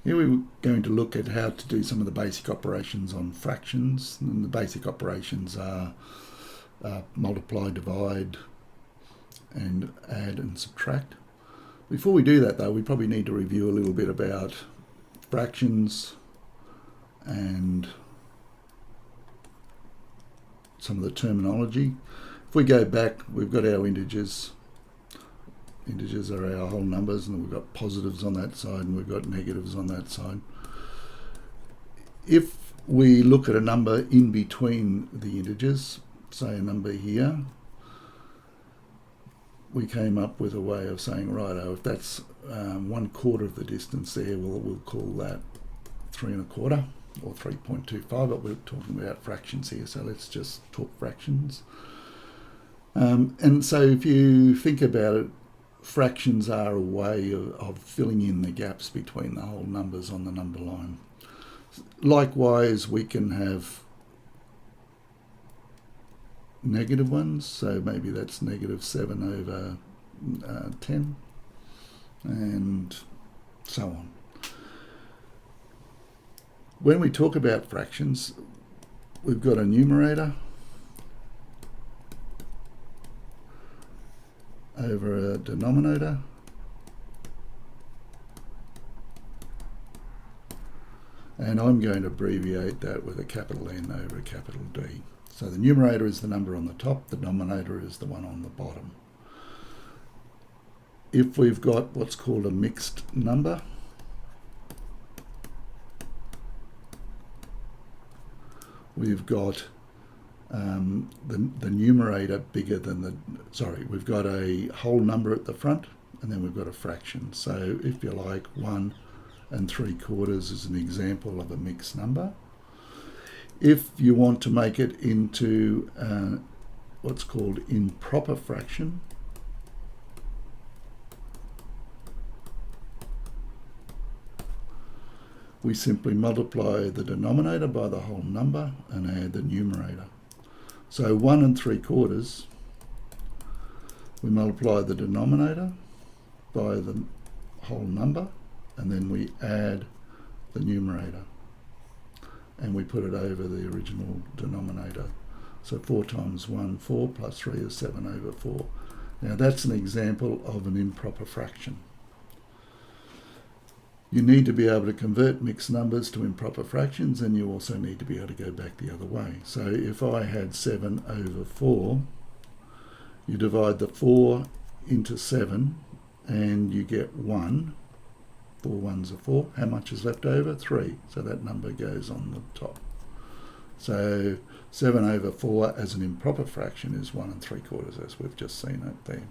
Here we're going to look at how to do some of the basic operations on fractions. And the basic operations are multiply, divide, and add and subtract. Before we do that though, we probably need to review a little bit about fractions and some of the terminology. If we go back, we've got our integers. Integers are our whole numbers, and we've got positives on that side and we've got negatives on that side. If we look at a number in between the integers, say a number here, we came up with a way of saying, righto, if that's 1/4 of the distance there, we'll call that 3 1/4 or 3.25, but we're talking about fractions here, so let's just talk fractions. And so if you think about it, fractions are a way of filling in the gaps between the whole numbers on the number line. Likewise, we can have negative ones, so maybe that's -7/10, and so on. When we talk about fractions, we've got a numerator over a denominator, and I'm going to abbreviate that with a capital N over a capital D. So the numerator is the number on the top, the denominator is the one on the bottom. If we've got what's called a mixed number, we've got the numerator bigger than we've got a whole number at the front, and then we've got a fraction. So if you like, 1 3/4 is an example of a mixed number. If you want to make it into what's called improper fraction, we simply multiply the denominator by the whole number and add the numerator. So 1 3/4, we multiply the denominator by the whole number, and then we add the numerator, and we put it over the original denominator. So 4 times 1, 4, plus 3 is 7/4. Now that's an example of an improper fraction. You need to be able to convert mixed numbers to improper fractions, and you also need to be able to go back the other way. So if I had 7/4, you divide the 4 into 7 and you get 1. 4 ones are 4. How much is left over? 3. So that number goes on the top. So 7/4 as an improper fraction is 1 3/4, as we've just seen it there.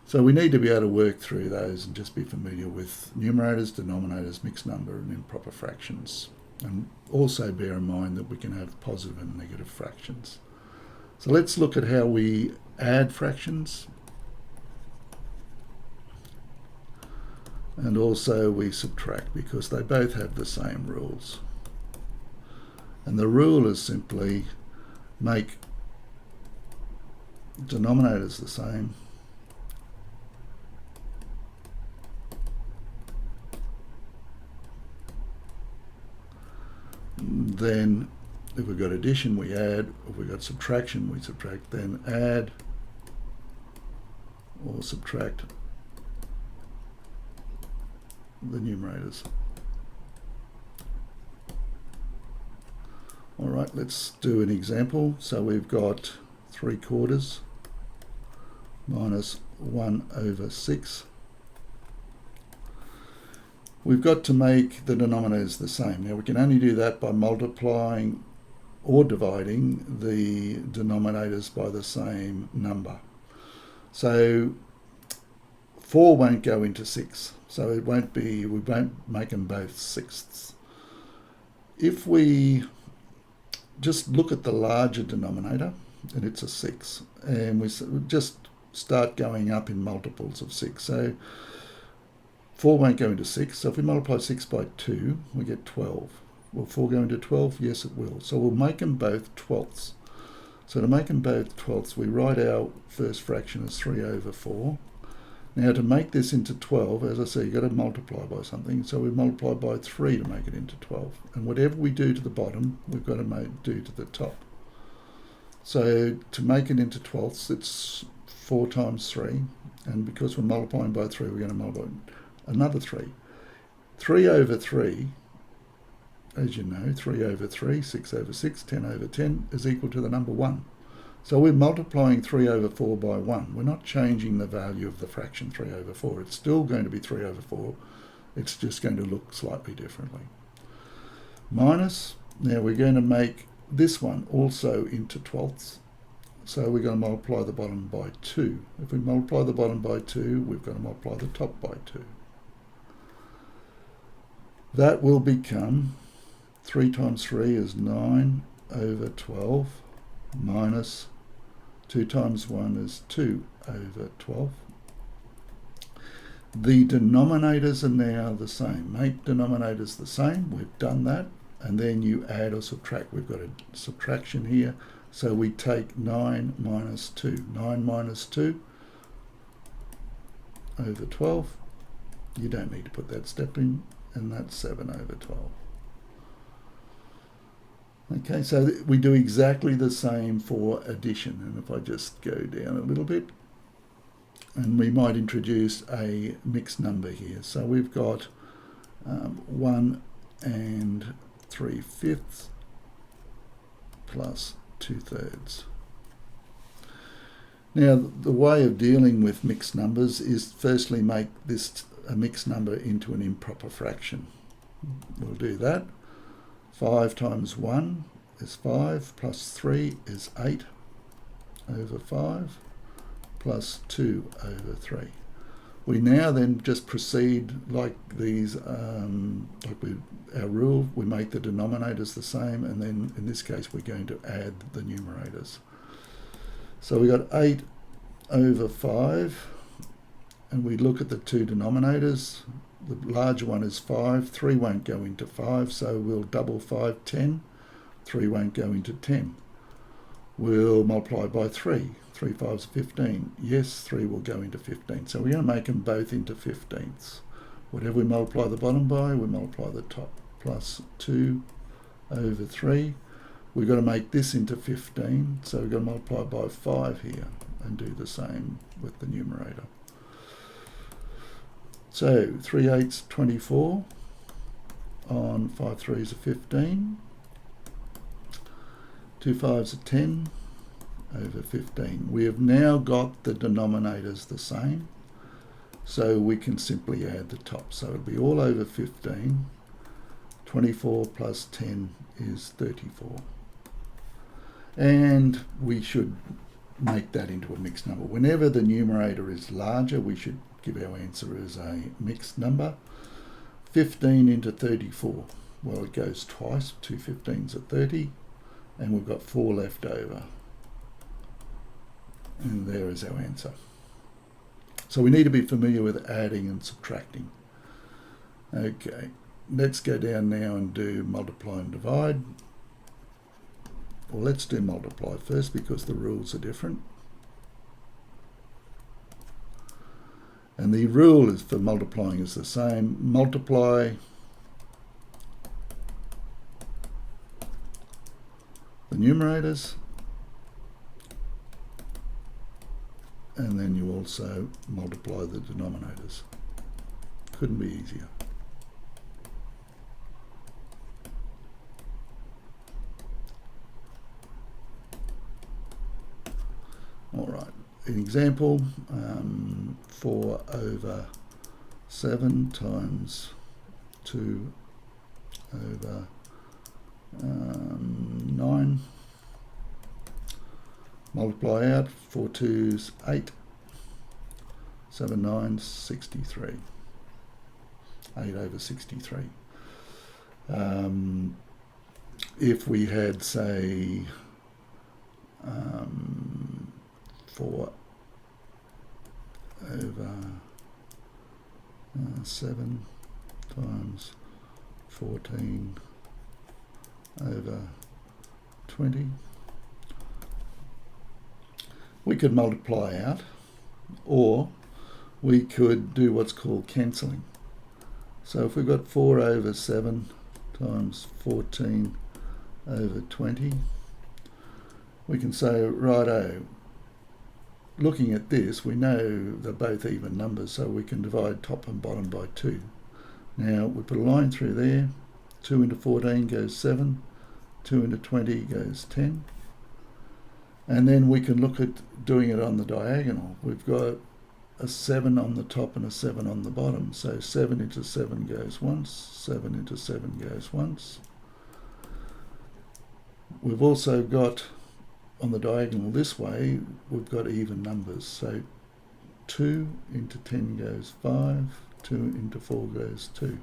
So we need to be able to work through those and just be familiar with numerators, denominators, mixed number, and improper fractions. And also bear in mind that we can have positive and negative fractions. So let's look at how we add fractions. And also we subtract, because they both have the same rules. And the rule is simply make denominators the same, then if we've got addition, we add. If we've got subtraction, we subtract. Then add or subtract the numerators. All right, let's do an example. So we've got 3/4 minus 1/6. We've got to make the denominators the same. Now we can only do that by multiplying or dividing the denominators by the same number. So 4 won't go into 6, so we won't make them both sixths. If we just look at the larger denominator, and it's a 6, and we just start going up in multiples of 6. So 4 won't go into 6, so if we multiply 6 by 2, we get 12. Will 4 go into 12? Yes, it will. So we'll make them both twelfths. So to make them both twelfths, we write our first fraction as 3/4, Now to make this into 12, as I say, you've got to multiply by something. So we multiply by 3 to make it into 12. And whatever we do to the bottom, we've got to do to the top. So to make it into 12ths, it's 4 times 3. And because we're multiplying by 3, we're going to multiply another 3. 3 over 3, as you know, 3 over 3, 6 over 6, 10 over 10 is equal to the number 1. So we're multiplying 3 over 4 by 1. We're not changing the value of the fraction 3 over 4. It's still going to be 3 over 4. It's just going to look slightly differently. Minus, now we're going to make this one also into 12ths. So we're going to multiply the bottom by 2. If we multiply the bottom by 2, we've got to multiply the top by 2. That will become 3 times 3 is 9 over 12 minus 2 times 1 is 2 over 12. The denominators are now the same. Make denominators the same. We've done that. And then you add or subtract. We've got a subtraction here. So we take 9 minus 2. 9 minus 2 over 12. You don't need to put that step in. And that's 7 over 12. Okay, so we do exactly the same for addition. And if I just go down a little bit, and we might introduce a mixed number here. So we've got 1 and 3/5 plus 2/3. Now, the way of dealing with mixed numbers is firstly make this a mixed number into an improper fraction. We'll do that. 5 times 1 is 5, plus 3 is 8 over 5, plus 2 over 3. We now then just proceed like these, our rule, we make the denominators the same, and then in this case we're going to add the numerators. So we got 8 over 5, and we look at the two denominators. The larger one is 5, 3 won't go into 5, so we'll double 5, 10, 3 won't go into 10. We'll multiply by 3, 3 5s are 15, yes, 3 will go into 15. So we're going to make them both into 15ths. Whatever we multiply the bottom by, we multiply the top, plus 2 over 3. We've got to make this into 15, so we've got to multiply by 5 here and do the same with the numerator. So 3 8s 24 on 5 3s are 15. 2 5s are 10 over 15. We have now got the denominators the same, so we can simply add the top. So it'll be all over 15. 24 plus 10 is 34. And we should make that into a mixed number. Whenever the numerator is larger, we should give our answer as a mixed number. 15 into 34. Well, it goes twice. 2 15s are 30. And we've got 4 left over. And there is our answer. So we need to be familiar with adding and subtracting. Okay, let's go down now and do multiply and divide. Well, let's do multiply first because the rules are different. And the rule is for multiplying is the same. Multiply the numerators, and then you also multiply the denominators. Couldn't be easier. All right, an example, 4 over 7 times 2 over 9. Multiply out, 4 2s 8, 7 9s 63. 8 over 63. If we had, say, 4 over 7 times 14 over 20, we could multiply out, or we could do what's called cancelling. So if we've got 4 over 7 times 14 over 20, we can say, righto, looking at this, we know they're both even numbers, so we can divide top and bottom by 2. Now, we put a line through there. 2 into 14 goes 7. 2 into 20 goes 10. And then we can look at doing it on the diagonal. We've got a 7 on the top and a 7 on the bottom. So 7 into 7 goes once. 7 into 7 goes once. We've also got, on the diagonal this way, we've got even numbers. So 2 into 10 goes 5. 2 into 4 goes 2.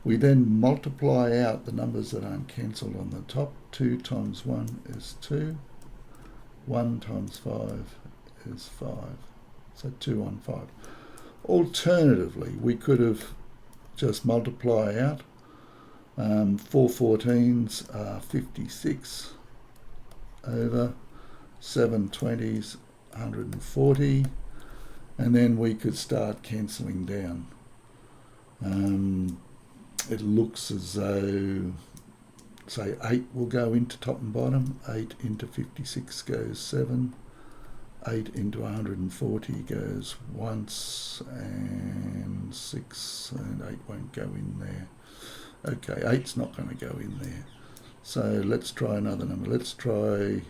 We then multiply out the numbers that aren't cancelled on the top. 2 times 1 is 2. 1 times 5 is 5. So 2 on 5. Alternatively, we could have just multiply out. 4 14s are 56 over 7 20s, 140. And then we could start cancelling down. It looks as though, say, 8 will go into top and bottom. 8 into 56 goes 7. 8 into 140 goes once, and 6 and 8 won't go in there. Okay, 8's not going to go in there. So let's try another number. Let's try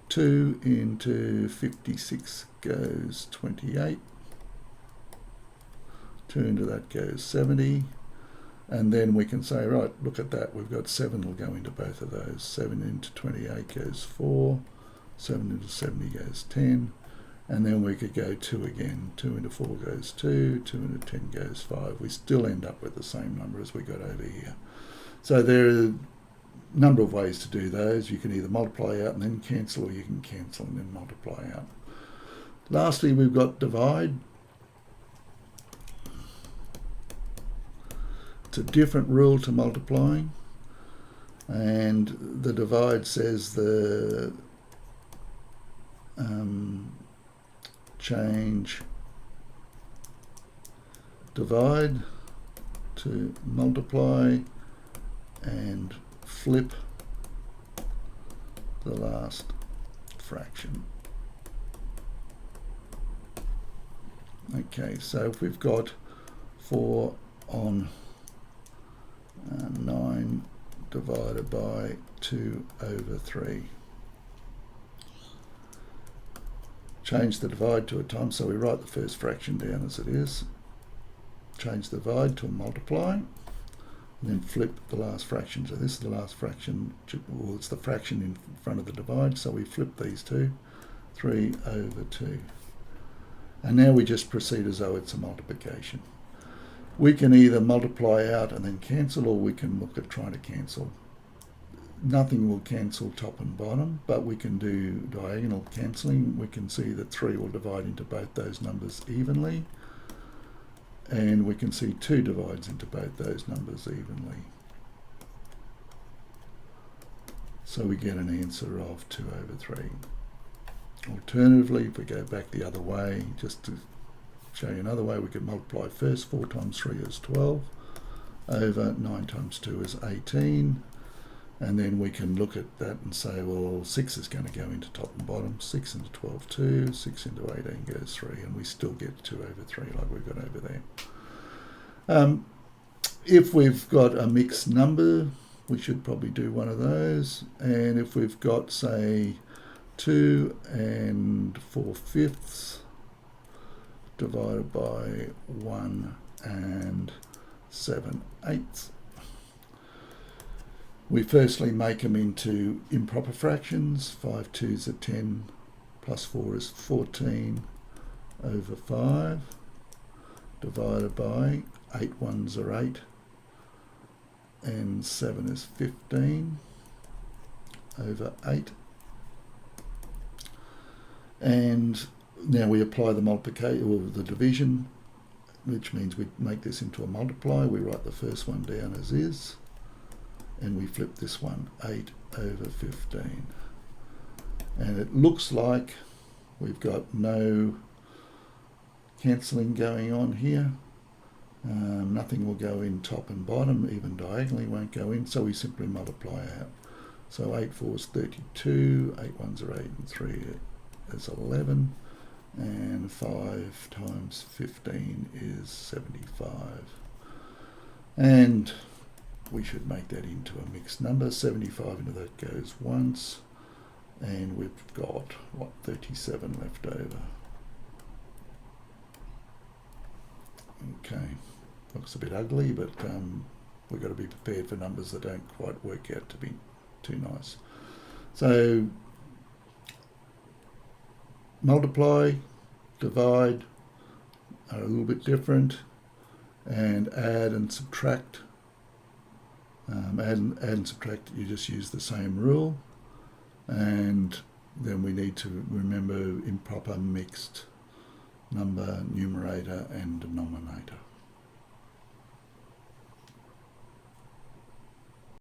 2 into 56 goes 28. 2 into that goes 70. And then we can say, right, look at that. We've got 7 will go into both of those. 7 into 28 goes 4. 7 into 70 goes 10. And then we could go 2 again. 2 into 4 goes 2. 2 into 10 goes 5. We still end up with the same number as we got over here. So there are a number of ways to do those. You can either multiply out and then cancel, or you can cancel and then multiply out. Lastly, we've got divide. It's a different rule to multiplying, and the divide says the change divide to multiply and flip the last fraction. Okay, so if we've got 4 on 9 divided by 2 over 3. Change the divide to a times, so we write the first fraction down as it is. Change the divide to a multiply, and then flip the last fraction. So this is the last fraction, well, it's the fraction in front of the divide, so we flip these two. 3 over 2. And now we just proceed as though it's a multiplication. We can either multiply out and then cancel, or we can look at trying to cancel. Nothing will cancel top and bottom, but we can do diagonal cancelling. We can see that 3 will divide into both those numbers evenly, and we can see 2 divides into both those numbers evenly. So we get an answer of 2 over 3. Alternatively, if we go back the other way, just to show you another way, we could multiply first. 4 times 3 is 12 over 9 times 2 is 18. And then we can look at that and say, well, 6 is going to go into top and bottom. 6 into 12, 2. 6 into 18 goes 3. And we still get 2 over 3 like we've got over there. If we've got a mixed number, we should probably do one of those. And if we've got, say, 2 and 4/5 divided by 1 and 7/8. We firstly make them into improper fractions. 5 2s are 10, plus 4 is 14 over 5, divided by 8 1s are 8, and 7 is 15 over 8. And now we apply the multiplication, or the division, which means we make this into a multiply. We write the first one down as is, and we flip this one, 8 over 15. And it looks like we've got no cancelling going on here. Nothing will go in top and bottom, even diagonally won't go in, so we simply multiply out. So 8 4s 32, 8 1s are 8 and 3 is 11, and 5 times 15 is 75. And we should make that into a mixed number. 75 into that goes once, and we've got, what, 37 left over. Okay, looks a bit ugly, but we've got to be prepared for numbers that don't quite work out to be too nice. So multiply, divide are a little bit different, and add and subtract. Add and subtract, you just use the same rule, and then we need to remember improper mixed number, numerator and denominator.